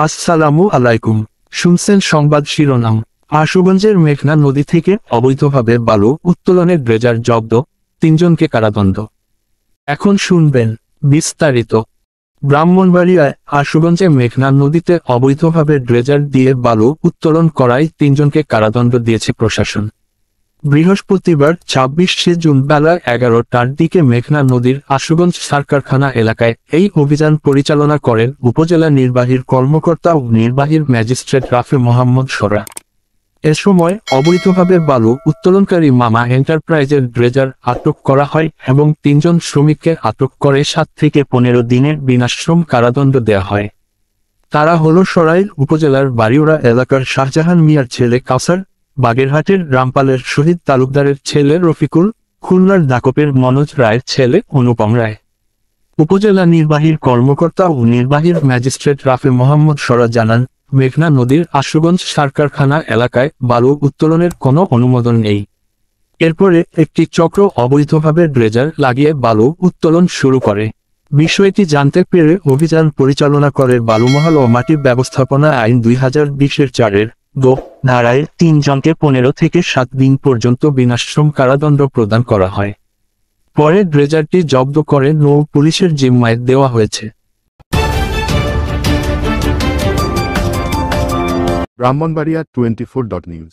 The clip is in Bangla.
আসসালামু আলাইকুম। শুনছেন সংবাদ শিরোনাম। আশুগঞ্জের মেঘনা নদী থেকে অবৈধভাবে বালু উত্তোলনের ড্রেজার জব্দ, 3 জনকে কারাদণ্ড। এখন শুনবেন বিস্তারিত। ব্রাহ্মণবাড়িয়ায় আশুগঞ্জে মেঘনা নদীতে অবৈধভাবে ড্রেজার দিয়ে বালু উত্তোলন করায় 3 জনকে কারাদণ্ড দিয়েছে প্রশাসন। বৃহস্পতিবার 26শে জুন বেলা 11টার দিকে মেঘনা নদীর আশুগঞ্জ সার কারখানা এলাকায় এই অভিযান পরিচালনা করেন উপজেলা নির্বাহীর কর্মকর্তা ও নির্বাহীর ম্যাজিস্ট্রেট রাফে মোহাম্মদ সরা। এ সময় অবৈধভাবে বালু উত্তোলনকারী মামা এন্টারপ্রাইজের ড্রেজার আটক করা হয় এবং 3 জন শ্রমিককে আটক করে 7 থেকে 15 দিনের বিনাশ্রম কারাদণ্ড দেয়া হয়। তারা হল সরাইল উপজেলার বাড়িওড়া এলাকার শাহজাহান মিয়ার ছেলে কাউসার, বাগেরহাটের রামপালের শহীদ তালুকদারের ছেলে রফিকুল, খুলনার দাকপের মনোজ রায়ের ছেলে অনুপম রায়। উপজেলা নির্বাহীর কর্মকর্তা ও নির্বাহীর ম্যাজিস্ট্রেট রাফে মোহাম্মদ সরা জানান, মেঘনা নদীর আশুগঞ্জ সার কারখানা এলাকায় বালু উত্তোলনের কোনো অনুমোদন নেই। এরপরে একটি চক্র অবৈধভাবে ড্রেজার লাগিয়ে বালু উত্তোলন শুরু করে। বিষয়টি জানতে পেরে অভিযান পরিচালনা করে বালুমহাল ও মাটি ব্যবস্থাপনা আইন 2020-এর 4-এর ধারায় 3 জনকে 15 থেকে 7 দিন পর্যন্ত বিনাশ্রম কারাদণ্ড প্রদান করা হয়। পরে ড্রেজারটি জব্দ করে নৌ পুলিশের জিম্মায় দেওয়া হয়েছে। ব্রাহ্মণবাড়িয়া 24.নিউজ।